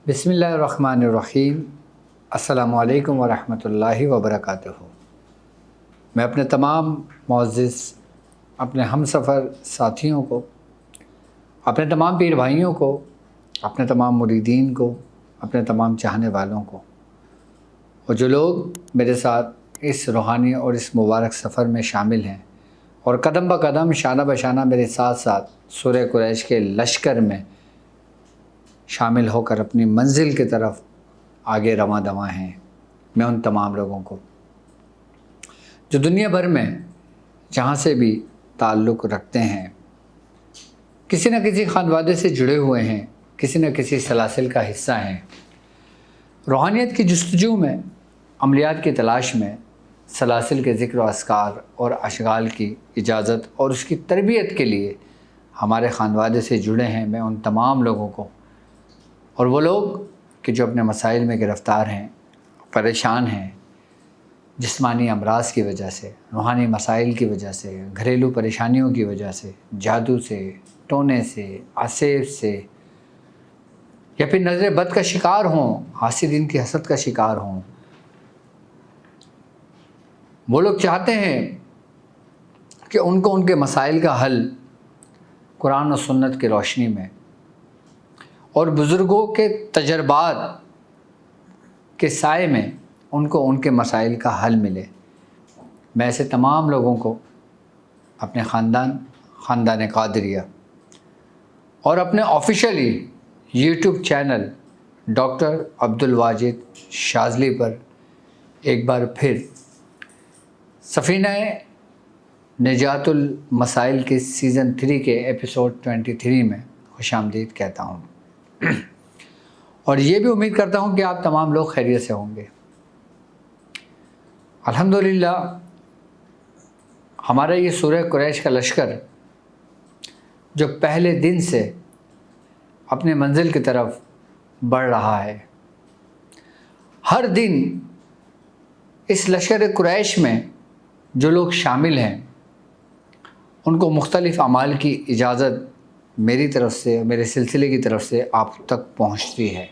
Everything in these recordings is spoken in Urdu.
بسم اللہ الرحمن الرحیم۔ السلام علیکم ورحمۃ اللہ وبرکاتہ۔ میں اپنے تمام معزز اپنے ہم سفر ساتھیوں کو، اپنے تمام پیر بھائیوں کو، اپنے تمام مریدین کو، اپنے تمام چاہنے والوں کو، اور جو لوگ میرے ساتھ اس روحانی اور اس مبارک سفر میں شامل ہیں اور قدم بہ قدم شانہ بہ شانہ میرے ساتھ ساتھ سورہ قریش کے لشکر میں شامل ہو کر اپنی منزل کی طرف آگے رواں دواں ہیں، میں ان تمام لوگوں کو جو دنیا بھر میں جہاں سے بھی تعلق رکھتے ہیں، کسی نہ کسی خانوادے سے جڑے ہوئے ہیں، کسی نہ کسی سلاسل کا حصہ ہیں، روحانیت کی جستجو میں، عملیات کی تلاش میں، سلاسل کے ذکر و اذکار اور اشغال کی اجازت اور اس کی تربیت کے لیے ہمارے خانوادے سے جڑے ہیں، میں ان تمام لوگوں کو، اور وہ لوگ کہ جو اپنے مسائل میں گرفتار ہیں، پریشان ہیں، جسمانی امراض کی وجہ سے، روحانی مسائل کی وجہ سے، گھریلو پریشانیوں کی وجہ سے، جادو سے، ٹونے سے، عصیب سے، یا پھر نظر بد کا شکار ہوں، حاسدین کی حسد کا شکار ہوں، وہ لوگ چاہتے ہیں کہ ان کو ان کے مسائل کا حل قرآن و سنت کی روشنی میں اور بزرگوں کے تجربات کے سائے میں ان کو ان کے مسائل کا حل ملے۔ میں ایسے تمام لوگوں کو اپنے خاندان قادریہ اور اپنے officially YouTube channel doctor Abdul Wajid Shazli پر ایک بار پھر سفینہ نجات المسائل کے سیزن 3 کے ایپیسوڈ 23 میں خوش آمدید کہتا ہوں، اور یہ بھی امید کرتا ہوں کہ آپ تمام لوگ خیریت سے ہوں گے۔ الحمدللہ ہمارا یہ سورہ قریش کا لشکر جو پہلے دن سے اپنے منزل کی طرف بڑھ رہا ہے، ہر دن اس لشکر قریش میں جو لوگ شامل ہیں ان کو مختلف اعمال کی اجازت میری طرف سے، میرے سلسلے کی طرف سے آپ تک پہنچتی ہے۔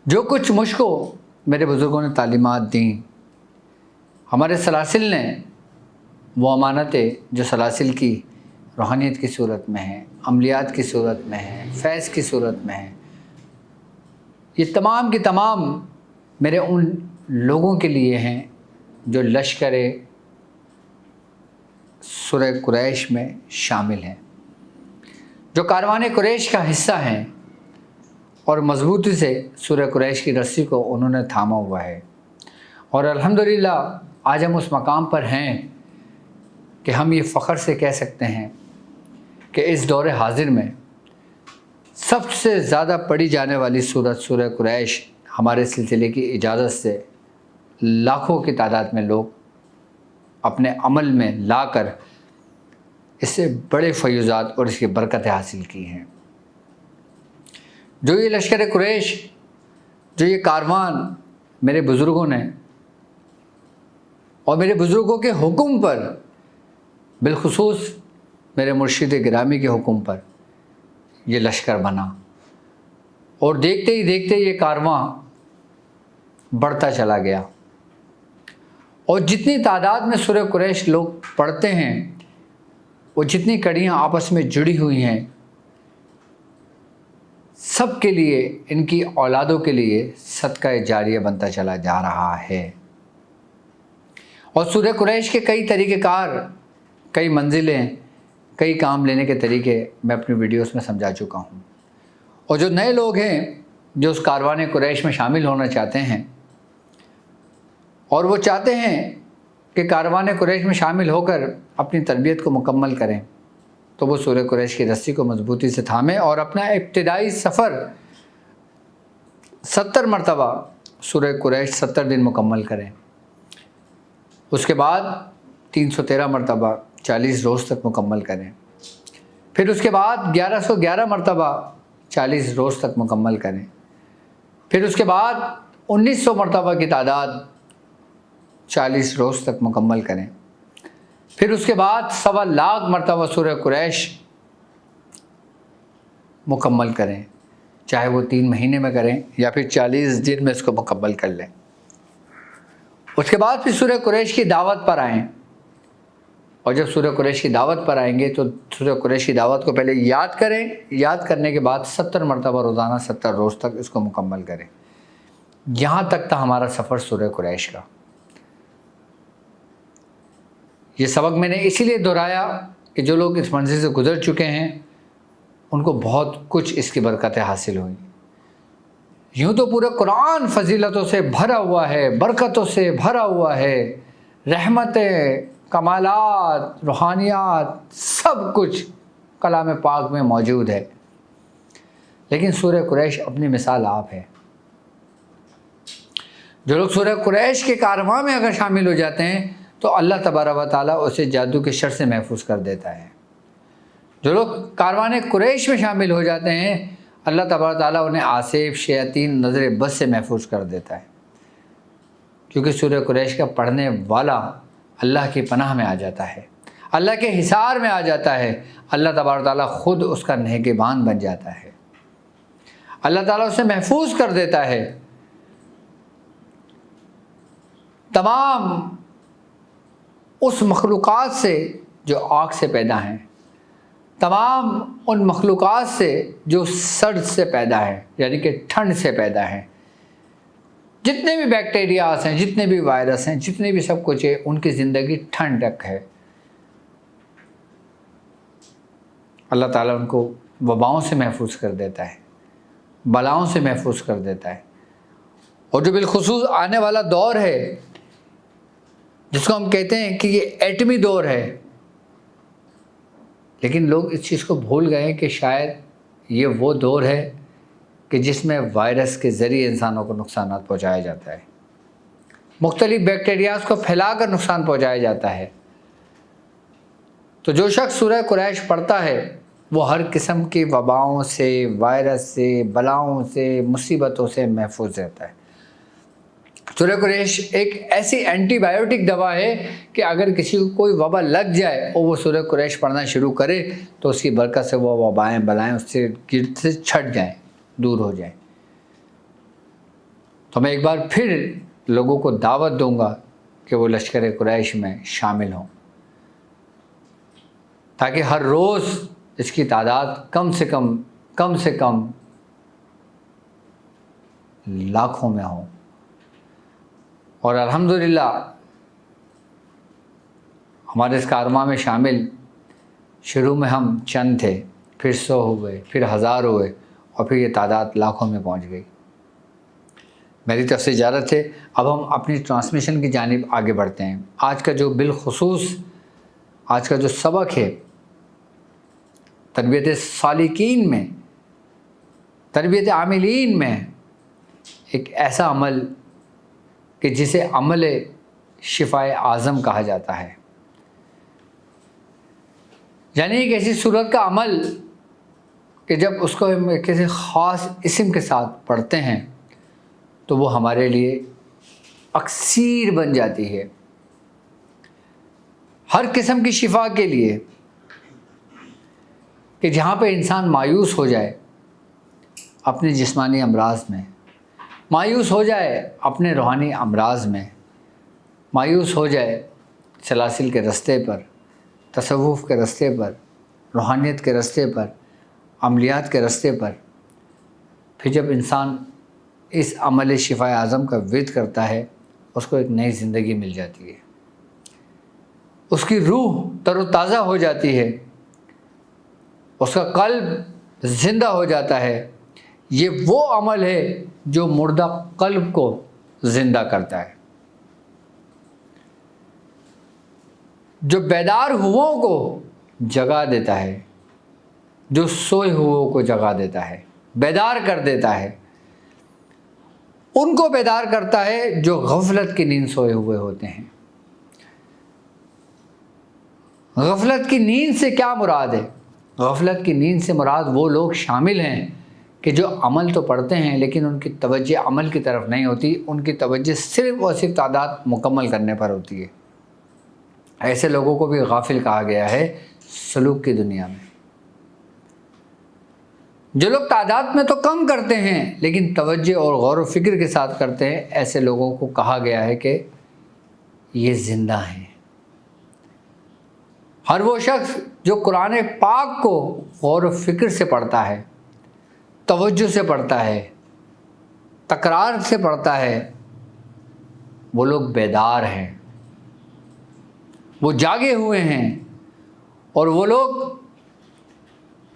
جو کچھ مجھ کو میرے بزرگوں نے تعلیمات دیں، ہمارے سلاسل نے وہ امانتیں جو سلاسل کی روحانیت کی صورت میں ہیں، عملیات کی صورت میں ہیں، فیض کی صورت میں ہیں، یہ تمام کی تمام میرے ان لوگوں کے لیے ہیں جو لشکر سورہ قریش میں شامل ہیں، جو کاروان قریش کا حصہ ہیں اور مضبوطی سے سورہ قریش کی رسی کو انہوں نے تھاما ہوا ہے۔ اور الحمدللہ آج ہم اس مقام پر ہیں کہ ہم یہ فخر سے کہہ سکتے ہیں کہ اس دور حاضر میں سب سے زیادہ پڑھی جانے والی سورت سورہ قریش ہمارے سلسلے کی اجازت سے لاکھوں کی تعداد میں لوگ اپنے عمل میں لا کر اس سے بڑے فیوزات اور اس کی برکتیں حاصل کی ہیں۔ جو یہ لشکر قریش، جو یہ کاروان میرے بزرگوں نے اور میرے بزرگوں کے حکم پر، بالخصوص میرے مرشد گرامی کے حکم پر یہ لشکر بنا، اور دیکھتے ہی دیکھتے یہ کارواں بڑھتا چلا گیا، اور جتنی تعداد میں سورہ قریش لوگ پڑھتے ہیں، وہ جتنی کڑیاں آپس میں جڑی ہوئی ہیں، سب کے لیے، ان کی اولادوں کے لیے صدقہ جاریہ بنتا چلا جا رہا ہے۔ اور سورہ قریش کے کئی طریقہ کار، کئی منزلیں، کئی کام لینے کے طریقے میں اپنی ویڈیوز میں سمجھا چکا ہوں، اور جو نئے لوگ ہیں جو اس کاروان قریش میں شامل ہونا چاہتے ہیں اور وہ چاہتے ہیں کہ کاروان قریش میں شامل ہو کر اپنی تربیت کو مکمل کریں، تو وہ سورہ قریش کی رسی کو مضبوطی سے تھامیں اور اپنا ابتدائی سفر 70 مرتبہ سورہ قریش 70 دن مکمل کریں، اس کے بعد 313 مرتبہ 40 روز تک مکمل کریں، پھر اس کے بعد 1111 مرتبہ 40 روز تک مکمل کریں، پھر اس کے بعد 1900 مرتبہ کی تعداد 40 روز تک مکمل کریں، پھر اس کے بعد 1.25 لاکھ مرتبہ سورہ قریش مکمل کریں، چاہے وہ 3 مہینے میں کریں یا پھر 40 دن میں اس کو مکمل کر لیں۔ اس کے بعد پھر سورہ قریش کی دعوت پر آئیں، اور جب سورہ قریش کی دعوت پر آئیں گے تو سورہ قریش کی دعوت کو پہلے یاد کریں، یاد کرنے کے بعد 70 مرتبہ روزانہ 70 روز تک اس کو مکمل کریں۔ یہاں تک تھا ہمارا سفر سورہ قریش کا۔ یہ سبق میں نے اسی لیے دہرایا کہ جو لوگ اس منزل سے گزر چکے ہیں ان کو بہت کچھ اس کی برکتیں حاصل ہوئیں۔ یوں تو پورے قرآن فضیلتوں سے بھرا ہوا ہے، برکتوں سے بھرا ہوا ہے، رحمتیں، کمالات، روحانیات، سب کچھ کلام پاک میں موجود ہے، لیکن سورہ قریش اپنی مثال آپ ہے۔ جو لوگ سورہ قریش کے کارواں میں اگر شامل ہو جاتے ہیں تو اللہ تبارک و تعالیٰ اسے جادو کے شر سے محفوظ کر دیتا ہے۔ جو لوگ کاروان قریش میں شامل ہو جاتے ہیں اللہ تبارک و تعالیٰ انہیں آصف، شیاطین، نظر بد سے محفوظ کر دیتا ہے، کیونکہ سورہ قریش کا پڑھنے والا اللہ کی پناہ میں آ جاتا ہے، اللہ کے حصار میں آ جاتا ہے، اللہ تبارک و تعالیٰ خود اس کا نگہبان بن جاتا ہے، اللہ تعالیٰ اسے محفوظ کر دیتا ہے۔ تمام اس مخلوقات سے جو آگ سے پیدا ہیں، تمام ان مخلوقات سے جو سرد سے پیدا ہیں، یعنی کہ ٹھنڈ سے پیدا ہیں، جتنے بھی بیکٹیریاز ہیں، جتنے بھی وائرس ہیں، جتنے بھی سب کچھ ہے، ان کی زندگی ٹھنڈ تک ہے۔ اللہ تعالیٰ ان کو وباؤں سے محفوظ کر دیتا ہے، بلاؤں سے محفوظ کر دیتا ہے۔ اور جو بالخصوص آنے والا دور ہے جس کو ہم کہتے ہیں کہ یہ ایٹمی دور ہے، لیکن لوگ اس چیز کو بھول گئے ہیں کہ شاید یہ وہ دور ہے کہ جس میں وائرس کے ذریعے انسانوں کو نقصانات پہنچایا جاتا ہے، مختلف بیکٹیریاز کو پھیلا کر نقصان پہنچایا جاتا ہے۔ تو جو شخص سورہ قریش پڑھتا ہے وہ ہر قسم کی وباؤں سے، وائرس سے، بلاؤں سے، مصیبتوں سے محفوظ رہتا ہے۔ سورہ قریش ایک ایسی اینٹی بائیوٹک دوا ہے کہ اگر کسی کو کوئی وبا لگ جائے اور وہ سورہ قریش پڑھنا شروع کرے تو اس کی برکت سے وہ وبائیں، بلائیں اس سے گرد سے چھٹ جائیں، دور ہو جائیں۔ تو میں ایک بار پھر لوگوں کو دعوت دوں گا کہ وہ لشکر قریش میں شامل ہوں، تاکہ ہر روز اس کی تعداد کم سے کم لاکھوں میں ہو۔ اور الحمدللہ ہمارے اس کارواں میں شامل شروع میں ہم چند تھے، پھر 100 ہوئے، پھر 1000 ہوئے، اور پھر یہ تعداد لاکھوں میں پہنچ گئی۔ میری طرف سے اجازت ہے، اب ہم اپنی ٹرانسمیشن کی جانب آگے بڑھتے ہیں۔ آج کا جو بالخصوص آج کا جو سبق ہے تربیت سالکین میں، تربیت عاملین میں، ایک ایسا عمل کہ جسے عمل شفائے اعظم کہا جاتا ہے، یعنی ایک ایسی صورت کا عمل کہ جب اس کو ہم کسی خاص اسم کے ساتھ پڑھتے ہیں تو وہ ہمارے لیے اکسیر بن جاتی ہے، ہر قسم کی شفا کے لیے۔ کہ جہاں پہ انسان مایوس ہو جائے اپنے جسمانی امراض میں، مایوس ہو جائے اپنے روحانی امراض میں، مایوس ہو جائے سلاسل کے رستے پر، تصوف کے رستے پر، روحانیت کے رستے پر، عملیات کے رستے پر، پھر جب انسان اس عمل شفائے اعظم کا ورد کرتا ہے اس کو ایک نئی زندگی مل جاتی ہے، اس کی روح تر و تازہ ہو جاتی ہے، اس کا قلب زندہ ہو جاتا ہے۔ یہ وہ عمل ہے جو مردہ قلب کو زندہ کرتا ہے، جو بیدار ہووں کو جگا دیتا ہے، جو سوئے ہووں کو جگا دیتا ہے، بیدار کر دیتا ہے۔ ان کو بیدار کرتا ہے جو غفلت کی نیند سوئے ہوئے ہوتے ہیں۔ غفلت کی نیند سے کیا مراد ہے؟ غفلت کی نیند سے مراد وہ لوگ شامل ہیں کہ جو عمل تو پڑھتے ہیں لیکن ان کی توجہ عمل کی طرف نہیں ہوتی، ان کی توجہ صرف اور صرف تعداد مکمل کرنے پر ہوتی ہے۔ ایسے لوگوں کو بھی غافل کہا گیا ہے سلوک کی دنیا میں۔ جو لوگ تعداد میں تو کم کرتے ہیں لیکن توجہ اور غور و فکر کے ساتھ کرتے ہیں، ایسے لوگوں کو کہا گیا ہے کہ یہ زندہ ہیں۔ ہر وہ شخص جو قرآن پاک کو غور و فکر سے پڑھتا ہے، توجہ سے پڑھتا ہے، تکرار سے پڑھتا ہے، وہ لوگ بیدار ہیں، وہ جاگے ہوئے ہیں۔ اور وہ لوگ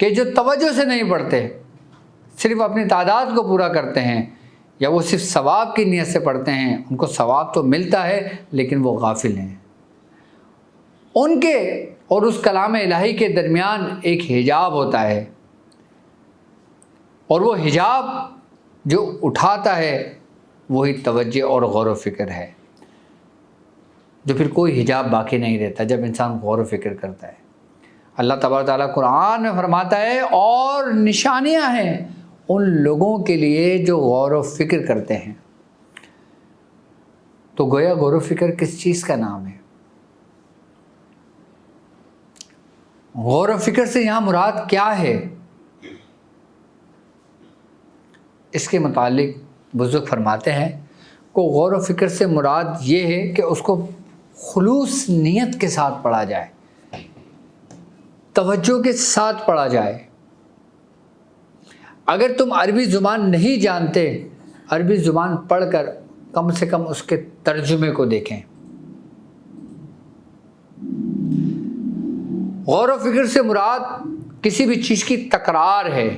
کہ جو توجہ سے نہیں پڑھتے، صرف اپنی تعداد کو پورا کرتے ہیں، یا وہ صرف ثواب کی نیت سے پڑھتے ہیں، ان کو ثواب تو ملتا ہے لیکن وہ غافل ہیں۔ ان کے اور اس کلام الہی کے درمیان ایک حجاب ہوتا ہے، اور وہ حجاب جو اٹھاتا ہے وہی توجہ اور غور و فکر ہے، جو پھر کوئی حجاب باقی نہیں رہتا جب انسان غور و فکر کرتا ہے۔ اللہ تبارک تعالیٰ قرآن میں فرماتا ہے اور نشانیاں ہیں ان لوگوں کے لیے جو غور و فکر کرتے ہیں۔ تو گویا غور و فکر کس چیز کا نام ہے؟ غور و فکر سے یہاں مراد کیا ہے؟ اس کے متعلق بزرگ فرماتے ہیں کہ غور و فکر سے مراد یہ ہے کہ اس کو خلوص نیت کے ساتھ پڑھا جائے، توجہ کے ساتھ پڑھا جائے۔ اگر تم عربی زبان نہیں جانتے، عربی زبان پڑھ کر کم سے کم اس کے ترجمے کو دیکھیں۔ غور و فکر سے مراد کسی بھی چیز کی تکرار ہے۔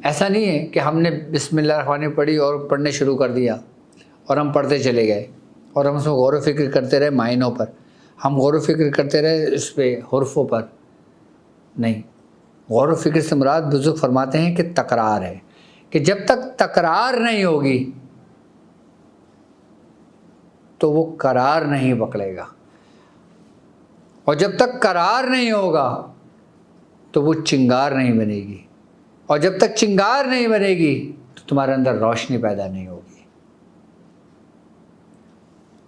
ایسا نہیں ہے کہ ہم نے بسم اللہ الرحمن الرحیم پڑھی اور پڑھنے شروع کر دیا اور ہم پڑھتے چلے گئے اور ہم اس میں غور و فکر کرتے رہے معنوں پر، ہم غور و فکر کرتے رہے اس پہ حرفوں پر۔ نہیں، غور و فکر سے مراد بزرگ فرماتے ہیں کہ تکرار ہے، کہ جب تک تکرار نہیں ہوگی تو وہ قرار نہیں پکڑے گا، اور جب تک قرار نہیں ہوگا تو وہ چنگار نہیں بنے گی، اور جب تک چنگار نہیں بنے گی تو تمہارے اندر روشنی پیدا نہیں ہوگی۔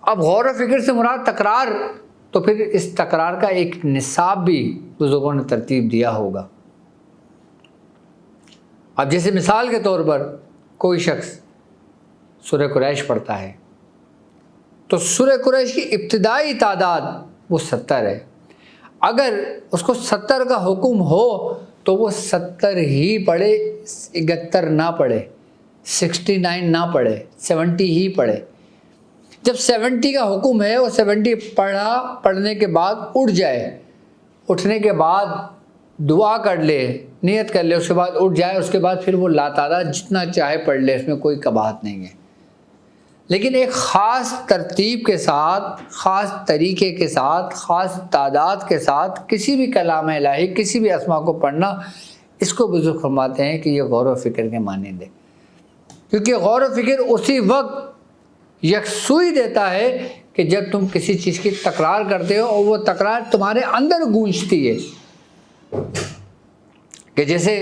اب غور و فکر سے مراد تکرار، تو پھر اس تکرار کا ایک نصاب بھی بزرگوں نے ترتیب دیا ہوگا۔ اب جیسے مثال کے طور پر کوئی شخص سورہ قریش پڑھتا ہے تو سورہ قریش کی ابتدائی تعداد وہ 70 ہے۔ اگر اس کو 70 کا حکم ہو تو وہ 70 ہی پڑھے، 71 نہ پڑھے، 69 نہ پڑھے، 70 ہی پڑھے۔ جب 70 کا حکم ہے وہ 70 پڑھنے کے بعد اٹھ جائے، اٹھنے کے بعد دعا کر لے، نیت کر لے، اس کے بعد اٹھ جائے، اس کے بعد پھر وہ لاتعداد جتنا چاہے پڑھ لے، اس میں کوئی قباحت نہیں ہے۔ لیکن ایک خاص ترتیب کے ساتھ، خاص طریقے کے ساتھ، خاص تعداد کے ساتھ کسی بھی کلام الہی، کسی بھی اسما کو پڑھنا، اس کو بزرگ فرماتے ہیں کہ یہ غور و فکر کے مانند ہے، کیونکہ غور و فکر اسی وقت یکسوئی دیتا ہے کہ جب تم کسی چیز کی تکرار کرتے ہو اور وہ تکرار تمہارے اندر گونجتی ہے۔ کہ جیسے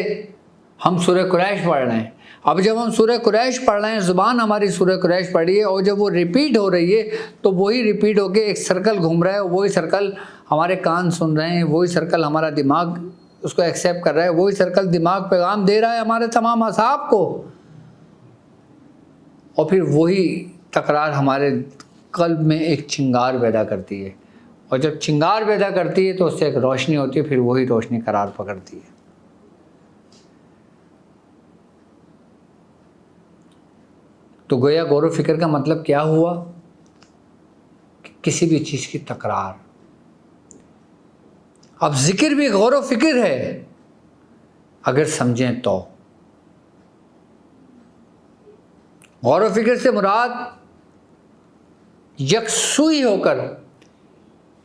ہم سورہ قریش پڑھ رہے ہیں، اب جب ہم سورہ قریش پڑھ رہے ہیں، زبان ہماری سورہ قریش پڑھی ہے، اور جب وہ ریپیٹ ہو رہی ہے تو وہی ریپیٹ ہو کے ایک سرکل گھوم رہا ہے، وہی سرکل ہمارے کان سن رہے ہیں، وہی سرکل ہمارا دماغ اس کو ایکسیپٹ کر رہا ہے، وہی سرکل دماغ پیغام دے رہا ہے ہمارے تمام اعصاب کو، اور پھر وہی تکرار ہمارے قلب میں ایک چنگار پیدا کرتی ہے، اور جب چنگار پیدا کرتی ہے تو اس سے ایک روشنی ہوتی ہے، پھر وہی روشنی قرار پکڑتی ہے۔ تو گویا غور و فکر کا مطلب کیا ہوا؟ کہ کسی بھی چیز کی تکرار۔ اب ذکر بھی غور و فکر ہے اگر سمجھیں تو۔ غور و فکر سے مراد یکسوئی ہو کر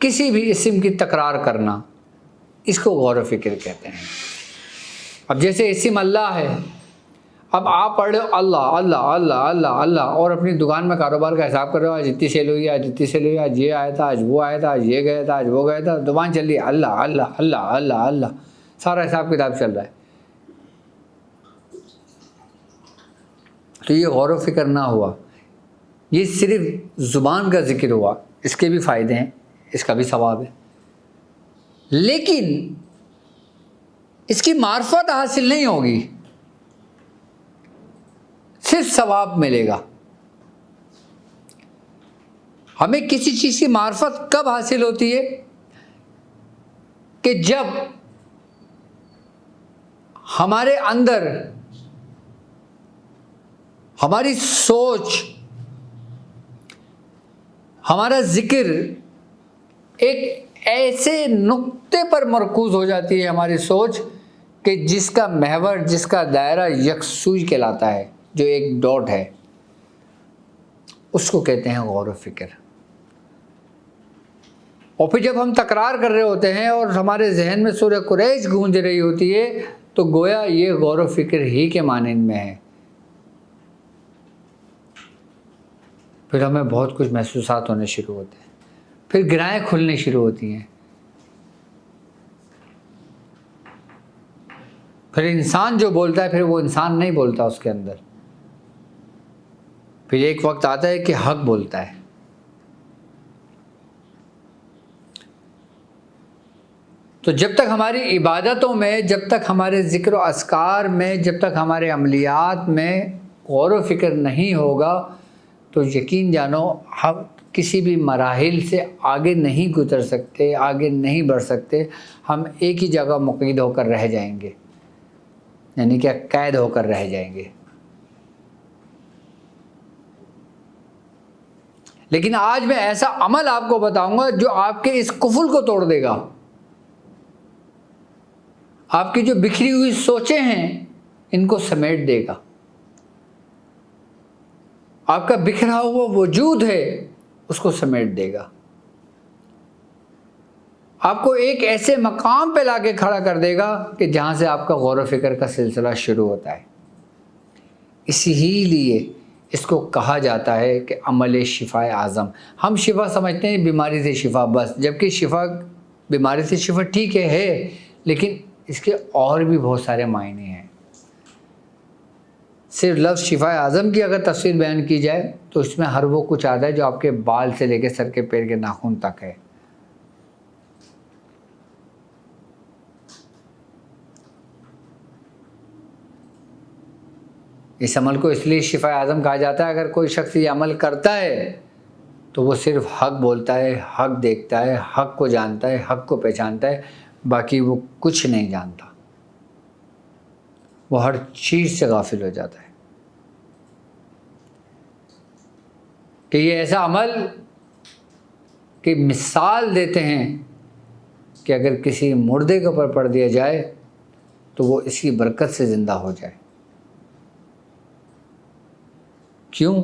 کسی بھی اسم کی تکرار کرنا، اس کو غور و فکر کہتے ہیں۔ اب جیسے اسم اللہ ہے، اب آپ پڑھ رہے ہو اللہ اللہ اللہ اللہ اللہ، اور اپنی دکان میں کاروبار کا حساب کر رہے ہو، آج اتنی سیل ہوئی، آج اتنی سیل ہوئی، آج یہ آیا تھا، آج وہ آیا تھا، آج یہ گیا تھا، آج وہ گیا تھا، دکان چل رہی ہے اللہ اللہ اللہ اللہ اللہ، سارا حساب کتاب چل رہا ہے۔ تو یہ غور و فکر نہ ہوا، یہ صرف زبان کا ذکر ہوا۔ اس کے بھی فائدے ہیں، اس کا بھی ثواب ہے، لیکن اس کی معرفت حاصل نہیں ہوگی، صرف ثواب ملے گا۔ ہمیں کسی چیز کی معرفت کب حاصل ہوتی ہے؟ کہ جب ہمارے اندر ہماری سوچ، ہمارا ذکر ایک ایسے نقطے پر مرکوز ہو جاتی ہے ہماری سوچ کہ جس کا محور، جس کا دائرہ یکسوئی کہلاتا ہے، جو ایک ڈاٹ ہے، اس کو کہتے ہیں غور و فکر۔ اور پھر جب ہم تکرار کر رہے ہوتے ہیں اور ہمارے ذہن میں سورہ قریش گونج رہی ہوتی ہے تو گویا یہ غور و فکر ہی کے مانند میں ہے۔ پھر ہمیں بہت کچھ محسوسات ہونے شروع ہوتے ہیں، پھر گرہیں کھلنے شروع ہوتی ہیں، پھر انسان جو بولتا ہے پھر وہ انسان نہیں بولتا اس کے اندر، پھر ایک وقت آتا ہے کہ حق بولتا ہے۔ تو جب تک ہماری عبادتوں میں، جب تک ہمارے ذکر و اذکار میں، جب تک ہمارے عملیات میں غور و فکر نہیں ہوگا تو یقین جانو ہم کسی بھی مراحل سے آگے نہیں گزر سکتے، آگے نہیں بڑھ سکتے، ہم ایک ہی جگہ مقید ہو کر رہ جائیں گے، یعنی کہ قید ہو کر رہ جائیں گے۔ لیکن آج میں ایسا عمل آپ کو بتاؤں گا جو آپ کے اس قفل کو توڑ دے گا، آپ کی جو بکھری ہوئی سوچیں ہیں ان کو سمیٹ دے گا، آپ کا بکھرا ہوا وجود ہے اس کو سمیٹ دے گا، آپ کو ایک ایسے مقام پہ لا کے کھڑا کر دے گا کہ جہاں سے آپ کا غور و فکر کا سلسلہ شروع ہوتا ہے۔ اسی ہی لیے اس کو کہا جاتا ہے کہ عمل شفا اعظم۔ ہم شفا سمجھتے ہیں بیماری سے شفا بس، جبکہ شفا، بیماری سے شفا ٹھیک ہے لیکن اس کے اور بھی بہت سارے معنی ہیں۔ صرف لفظ شفا اعظم کی اگر تفسیر بیان کی جائے تو اس میں ہر وہ کچھ آتا ہے جو آپ کے بال سے لے کے سر کے پیر کے ناخن تک ہے۔ اس عمل کو اس لیے شفا اعظم کہا جاتا ہے، اگر کوئی شخص یہ عمل کرتا ہے تو وہ صرف حق بولتا ہے، حق دیکھتا ہے، حق کو جانتا ہے، حق کو پہچانتا ہے، باقی وہ کچھ نہیں جانتا، وہ ہر چیز سے غافل ہو جاتا ہے۔ کہ یہ ایسا عمل کہ مثال دیتے ہیں کہ اگر کسی مردے کے اوپر پڑھ دیا جائے تو وہ اس کی برکت سے زندہ ہو جائے۔ کیوں؟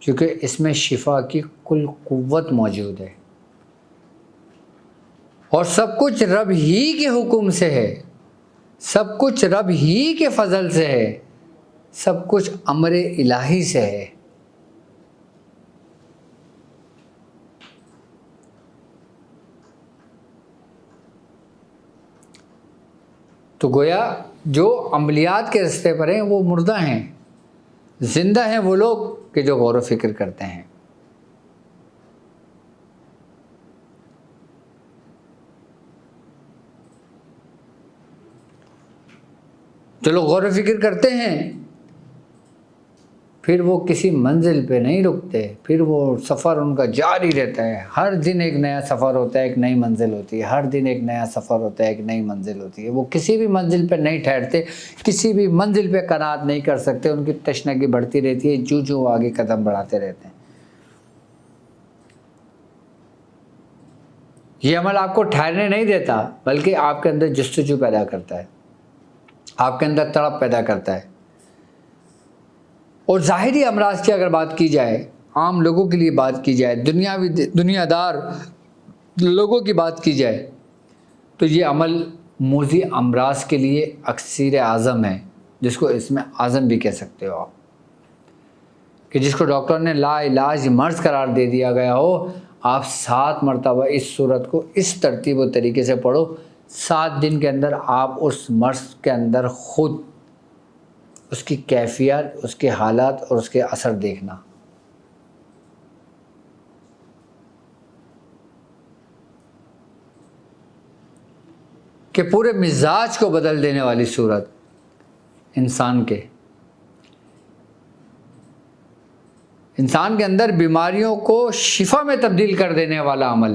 کیونکہ اس میں شفا کی کل قوت موجود ہے، اور سب کچھ رب ہی کے حکم سے ہے، سب کچھ رب ہی کے فضل سے ہے، سب کچھ امر الہی سے ہے۔ تو گویا جو عملیات کے رستے پر ہیں وہ مردہ ہیں، زندہ ہیں وہ لوگ کہ جو غور و فکر کرتے ہیں۔ جو لوگ غور و فکر کرتے ہیں پھر وہ کسی منزل پہ نہیں رکتے، پھر وہ سفر ان کا جاری رہتا ہے، ہر دن ایک نیا سفر ہوتا ہے، ایک نئی منزل ہوتی ہے، ہر دن ایک نیا سفر ہوتا ہے، ایک نئی منزل ہوتی ہے۔ وہ کسی بھی منزل پہ نہیں ٹھہرتے، کسی بھی منزل پہ قناعت نہیں کر سکتے، ان کی تشنگی بڑھتی رہتی ہے، جو وہ آگے قدم بڑھاتے رہتے ہیں۔ یہ عمل آپ کو ٹھہرنے نہیں دیتا بلکہ آپ کے اندر جستجو پیدا کرتا ہے، آپ کے اندر تڑپ پیدا کرتا ہے۔ اور ظاہری امراض کی اگر بات کی جائے، عام لوگوں کے لیے بات کی جائے، دنیا دار لوگوں کی بات کی جائے تو یہ عمل موذی امراض کے لیے اکسیر اعظم ہے، جس کو اس میں اعظم بھی کہہ سکتے ہو آپ، کہ جس کو ڈاکٹر نے لا علاج مرض قرار دے دیا گیا ہو، آپ 7 مرتبہ اس صورت کو اس ترتیب و طریقے سے پڑھو، 7 دن کے اندر آپ اس مرض کے اندر خود اس کی کیفیت، اس کے حالات اور اس کے اثر دیکھنا۔ کہ پورے مزاج کو بدل دینے والی صورت انسان کے اندر بیماریوں کو شفا میں تبدیل کر دینے والا عمل.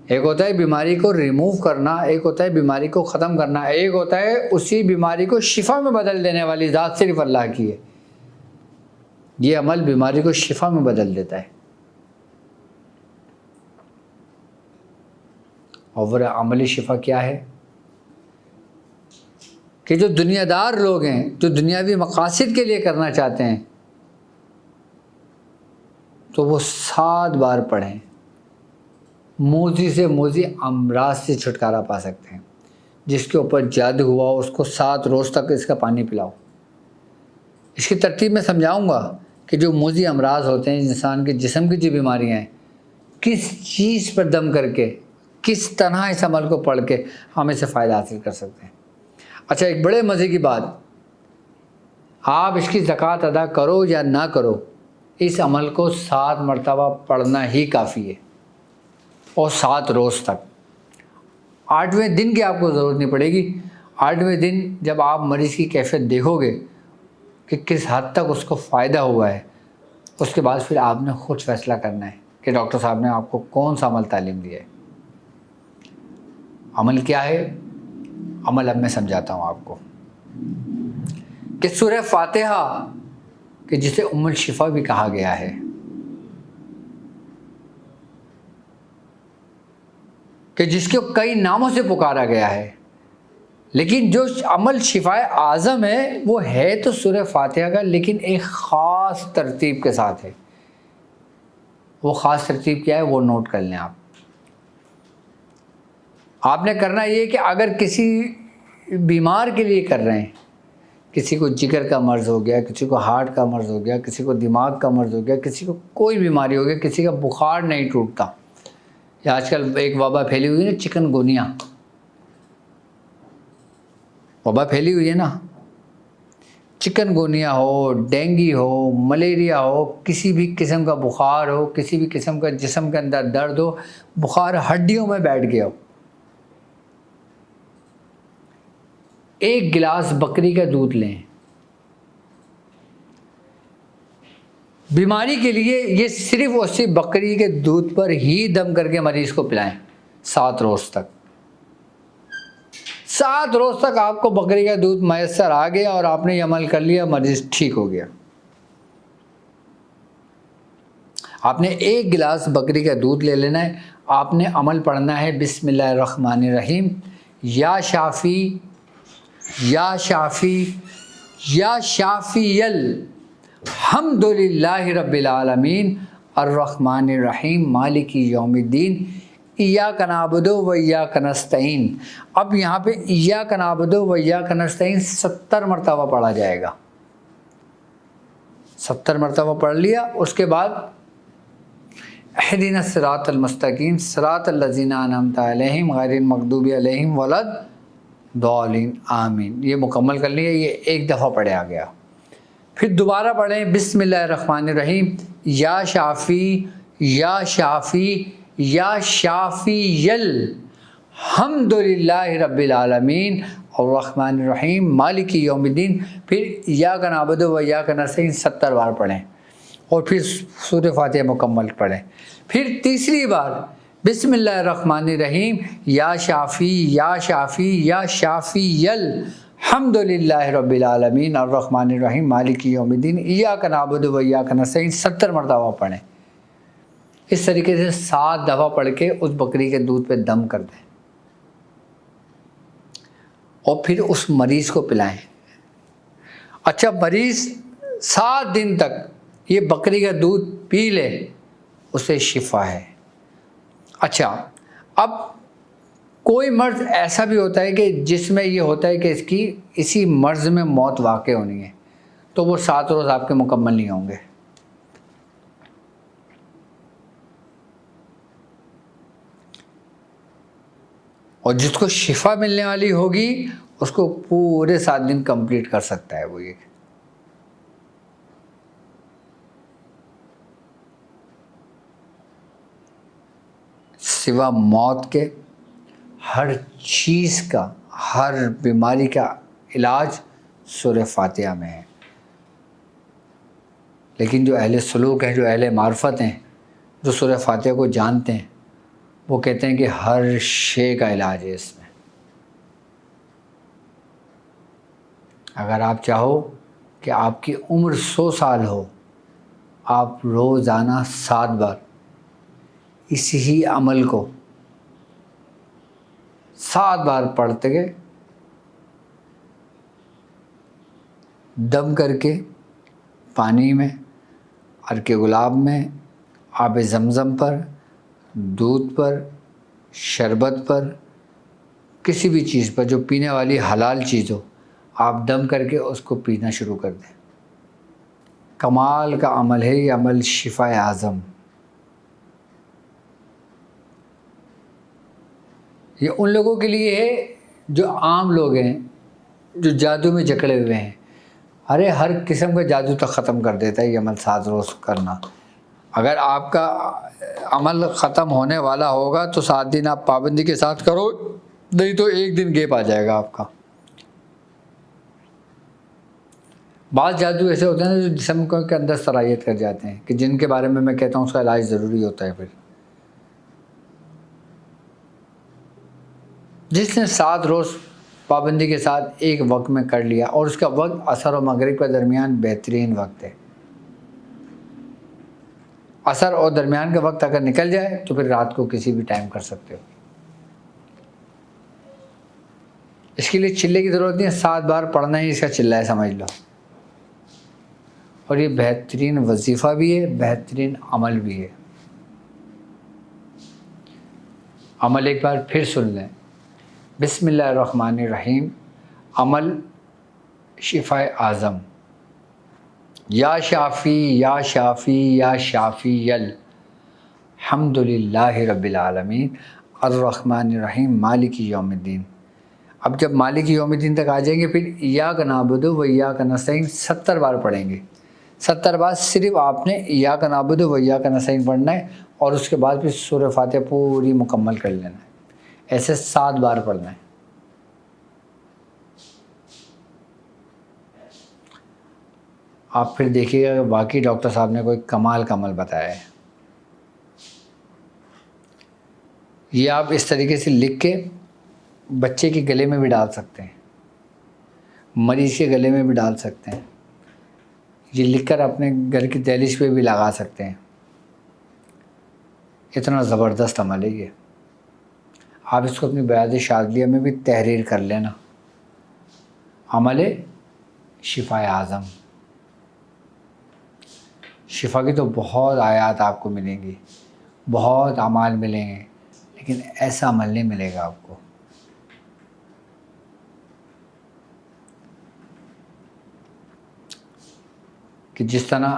ایک ہوتا ہے بیماری کو ریموو کرنا، ایک ہوتا ہے بیماری کو ختم کرنا، ایک ہوتا ہے اسی بیماری کو شفا میں بدل دینے والی ذات صرف اللہ کی ہے. یہ عمل بیماری کو شفا میں بدل دیتا ہے. اور وہ عملی شفا کیا ہے کہ جو دنیا دار لوگ ہیں، جو دنیاوی مقاصد کے لیے کرنا چاہتے ہیں، تو وہ 7 بار پڑھیں. موذی سے موذی امراض سے چھٹکارا پا سکتے ہیں. جس کے اوپر جادو ہوا اس کو 7 روز تک اس کا پانی پلاؤ. اس کی ترتیب میں سمجھاؤں گا کہ جو موذی امراض ہوتے ہیں، انسان کے جسم کی جو بیماریاں ہیں، کس چیز پر دم کر کے، کس طرح اس عمل کو پڑھ کے ہم اسے فائدہ حاصل کر سکتے ہیں. اچھا، ایک بڑے مزے کی بات، آپ اس کی زکوٰۃ ادا کرو یا نہ کرو، اس عمل کو 7 مرتبہ پڑھنا ہی کافی ہے، اور 7 روز تک. 8ویں دن کی آپ کو ضرورت نہیں پڑے گی. 8ویں دن جب آپ مریض کی کیفیت دیکھو گے کہ کس حد تک اس کو فائدہ ہوا ہے، اس کے بعد پھر آپ نے خود فیصلہ کرنا ہے کہ ڈاکٹر صاحب نے آپ کو کون سا عمل تعلیم دیا ہے. عمل کیا ہے؟ عمل اب میں سمجھاتا ہوں آپ کو کہ سورہ فاتحہ، کہ جسے ام الشفا بھی کہا گیا ہے، کہ جس کو کئی ناموں سے پکارا گیا ہے، لیکن جو عمل شفاء اعظم ہے وہ ہے تو سورہ فاتحہ کا، لیکن ایک خاص ترتیب کے ساتھ ہے. وہ خاص ترتیب کیا ہے وہ نوٹ کر لیں. آپ نے کرنا یہ کہ اگر کسی بیمار کے لیے کر رہے ہیں، کسی کو جگر کا مرض ہو گیا، کسی کو ہارٹ کا مرض ہو گیا، کسی کو دماغ کا مرض ہو گیا، کسی کو کوئی بیماری ہو گیا، کسی کا بخار نہیں ٹوٹتا، یا آج کل ایک وبا پھیلی ہوئی ہے نا، چکن گونیا وبا پھیلی ہوئی ہے نا. چکن گونیا ہو، ڈینگی ہو، ملیریا ہو، کسی بھی قسم کا بخار ہو، کسی بھی قسم کا جسم کے اندر درد ہو، بخار ہڈیوں میں بیٹھ گیا ہو، 1 گلاس بکری کا دودھ لیں. بیماری کے لیے یہ صرف اسی بکری کے دودھ پر ہی دم کر کے مریض کو پلائیں 7 روز تک. 7 روز تک آپ کو بکری کا دودھ میسر آ گیا اور آپ نے یہ عمل کر لیا، مریض ٹھیک ہو گیا. آپ نے 1 گلاس بکری کا دودھ لے لینا ہے. آپ نے عمل پڑھنا ہے بسم اللہ الرحمن الرحیم، یا شافی یا شافی یا شافی الحمد للہ رب العالمین الرحمن الرحیم مالک یوم الدین ایاک نعبد و ایاک نستعین. اب یہاں پہ ایاک نعبد و ایاک نستعین 70 مرتبہ پڑھا جائے گا. 70 مرتبہ پڑھ لیا. اس کے بعد اہدنا الصراط المستقیم صراط الذین انعمت علیہم غیر المغضوب علیہم ولا الضالین آمین. یہ مکمل کر لیا. یہ 1 دفعہ پڑھا گیا. پھر دوبارہ پڑھیں بسم اللہ الرحمن الرحیم، یا شافی یا شافی یا شافی الحمد للہ رب العالمین الرحمن الرحیم مالک یوم الدین. پھر ایاک نعبد و ایاک نستعین 70 بار پڑھیں، اور پھر سورہ فاتحہ مکمل پڑھیں. پھر تیسری بار بسم اللہ الرحمن الرحیم، یا شافی یا شافی یا شافی الحمد للہ رب العالمین الرحمن الرحیم مالک یوم الدین ایاک نعبد و ایاک نستعین 70 مرتبہ پڑھیں. اس طریقے سے 7 دفعہ پڑھ کے اس بکری کے دودھ پہ دم کر دیں، اور پھر اس مریض کو پلائیں. اچھا، مریض 7 دن تک یہ بکری کا دودھ پی لے، اسے شفا ہے. اچھا، اب کوئی مرض ایسا بھی ہوتا ہے کہ جس میں یہ ہوتا ہے کہ اس کی اسی مرض میں موت واقع ہونی ہے، تو وہ 7 روز آپ کے مکمل نہیں ہوں گے. اور جس کو شفا ملنے والی ہوگی اس کو پورے 7 دن کمپلیٹ کر سکتا ہے. وہ یہ سوا موت کے ہر چیز کا، ہر بیماری کا علاج سورہ فاتحہ میں ہے۔ لیکن جو اہل سلوک ہیں، جو اہل معرفت ہیں، جو سورہ فاتحہ کو جانتے ہیں، وہ کہتے ہیں کہ ہر شے کا علاج ہے اس میں۔ اگر آپ چاہو کہ آپ کی عمر 100 سال ہو، آپ روزانہ 7 بار اسی ہی عمل کو 7 بار پڑھتے گئے، دم کر کے پانی میں، عرق گلاب میں، آب زمزم پر، دودھ پر، شربت پر، کسی بھی چیز پر جو پینے والی حلال چیز ہو، آپ دم کر کے اس کو پینا شروع کر دیں۔ کمال کا عمل ہے یہ عمل، شفا اعظم۔ یہ ان لوگوں کے لیے ہے جو عام لوگ ہیں، جو جادو میں جکڑے ہوئے ہیں۔ ارے ہر قسم کا جادو تک ختم کر دیتا ہے یہ عمل 7 روز کرنا۔ اگر آپ کا عمل ختم ہونے والا ہوگا تو 7 دن آپ پابندی کے ساتھ کرو، نہیں تو 1 دن گیپ آ جائے گا آپ کا۔ بعض جادو ایسے ہوتے ہیں جو جسم کے اندر صلاحیت کر جاتے ہیں، کہ جن کے بارے میں میں کہتا ہوں اس کا علاج ضروری ہوتا ہے۔ پھر جس نے 7 روز پابندی کے ساتھ ایک وقت میں کر لیا، اور اس کا وقت عصر و مغرب کے درمیان بہترین وقت ہے۔ عصر اور درمیان کا وقت اگر نکل جائے تو پھر رات کو کسی بھی ٹائم کر سکتے ہو۔ اس کے لیے چلے کی ضرورت نہیں ہے، 7 بار پڑھنا ہی اس کا چلہ ہے، سمجھ لو۔ اور یہ بہترین وظیفہ بھی ہے، بہترین عمل بھی ہے۔ عمل ایک بار پھر سن لیں۔ بسم اللہ الرحمن الرحیم، عمل شفا اعظم۔ یا شافی یا شافی یا شافی الحمد للہ رب العالمین الرحمن الرحیم مالک یوم الدین۔ اب جب مالک یوم الدین تک آ جائیں گے، پھر ایاک نعبد و ایاک نستعین 70 بار پڑھیں گے۔ 70 بار صرف آپ نے ایاک نعبد و ایاک نستعین پڑھنا ہے، اور اس کے بعد پھر سورہ فاتحہ پوری مکمل کر لینا ہے۔ ایسے 7 بار پڑھنا ہے۔ آپ پھر دیکھیے گا کہ واقعی ڈاکٹر صاحب نے کوئی کمال کا عمل بتایا ہے۔ یہ آپ اس طریقے سے لکھ کے بچے کے گلے میں بھی ڈال سکتے ہیں، مریض کے گلے میں بھی ڈال سکتے ہیں، یہ لکھ کر اپنے گھر کی دہلیز پہ بھی لگا سکتے ہیں۔ اتنا زبردست عمل ہے یہ۔ آپ اس کو اپنی بیعت شاذلیہ میں بھی تحریر کر لینا۔ عمل شفا اعظم۔ شفا کی تو بہت آیات آپ کو ملیں گی، بہت اعمال ملیں گے، لیکن ایسا عمل نہیں ملے گا آپ کو۔ کہ جس طرح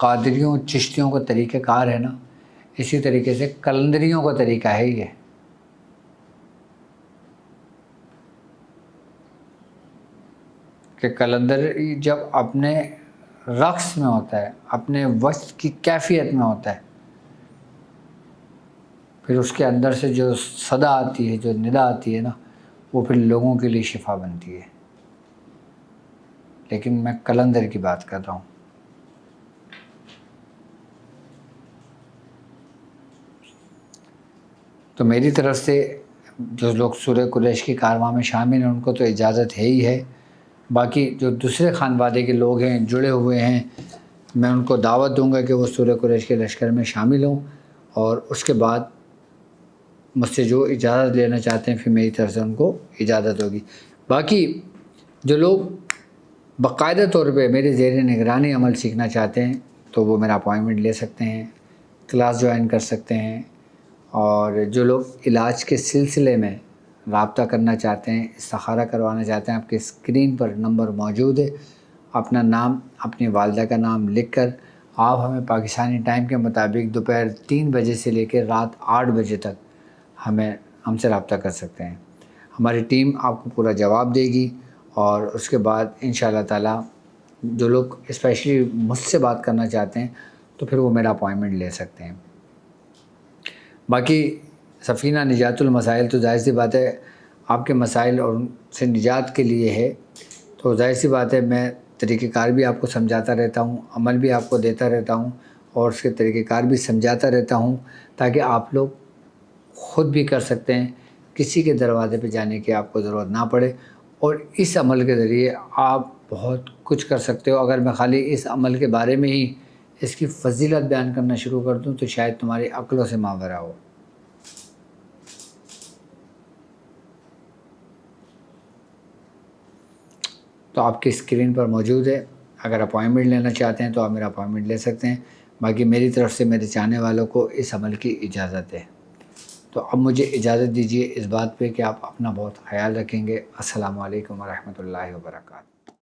قادریوں چشتیوں کا طریقہ کار ہے نا، اسی طریقے سے کلندریوں کا طریقہ ہے یہ۔ کہ کلندر جب اپنے رقص میں ہوتا ہے، اپنے وقت کی کیفیت میں ہوتا ہے، پھر اس کے اندر سے جو صدا آتی ہے، جو ندا آتی ہے نا، وہ پھر لوگوں کے لیے شفا بنتی ہے۔ لیکن میں کلندر کی بات کر رہا ہوں۔ تو میری طرف سے جو لوگ سورہ قریش کی کارواں میں شامل ہیں ان کو تو اجازت ہے ہی ہے، باقی جو دوسرے خانوادے کے لوگ ہیں جڑے ہوئے ہیں، میں ان کو دعوت دوں گا کہ وہ سورہ قریش کے لشکر میں شامل ہوں، اور اس کے بعد مجھ سے جو اجازت لینا چاہتے ہیں پھر میری طرف سے ان کو اجازت ہوگی۔ باقی جو لوگ باقاعدہ طور پہ میرے زیر نگرانی عمل سیکھنا چاہتے ہیں تو وہ میرا اپوائنٹمنٹ لے سکتے ہیں، کلاس جوائن کر سکتے ہیں۔ اور جو لوگ علاج کے سلسلے میں رابطہ کرنا چاہتے ہیں، استخارہ کروانا چاہتے ہیں، آپ کے اسکرین پر نمبر موجود ہے۔ اپنا نام، اپنی والدہ کا نام لکھ کر آپ ہمیں پاکستانی ٹائم کے مطابق دوپہر 3 بجے سے لے کے رات 8 بجے تک ہم سے رابطہ کر سکتے ہیں۔ ہماری ٹیم آپ کو پورا جواب دے گی، اور اس کے بعد انشاءاللہ تعالیٰ جو لوگ اسپیشلی مجھ سے بات کرنا چاہتے ہیں تو پھر وہ میرا اپوائنٹمنٹ لے سکتے ہیں۔ باقی سفینہ نجات المسائل تو ظاہر سی بات ہے آپ کے مسائل اور ان سے نجات کے لیے ہے، تو ظاہر سی بات ہے میں طریقہ کار بھی آپ کو سمجھاتا رہتا ہوں، عمل بھی آپ کو دیتا رہتا ہوں اور اس کے طریقہ کار بھی سمجھاتا رہتا ہوں تاکہ آپ لوگ خود بھی کر سکتے ہیں، کسی کے دروازے پہ جانے کی آپ کو ضرورت نہ پڑے، اور اس عمل کے ذریعے آپ بہت کچھ کر سکتے ہو۔ اگر میں خالی اس عمل کے بارے میں ہی اس کی فضیلت بیان کرنا شروع کر دوں تو شاید تمہاری عقلوں سے ماورا ہو۔ تو آپ کی اسکرین پر موجود ہے، اگر اپوائنٹمنٹ لینا چاہتے ہیں تو آپ میرا اپوائنٹمنٹ لے سکتے ہیں۔ باقی میری طرف سے میرے چاہنے والوں کو اس عمل کی اجازت ہے۔ تو اب مجھے اجازت دیجیے اس بات پہ کہ آپ اپنا بہت خیال رکھیں گے۔ السلام علیکم ورحمۃ اللہ وبرکاتہ۔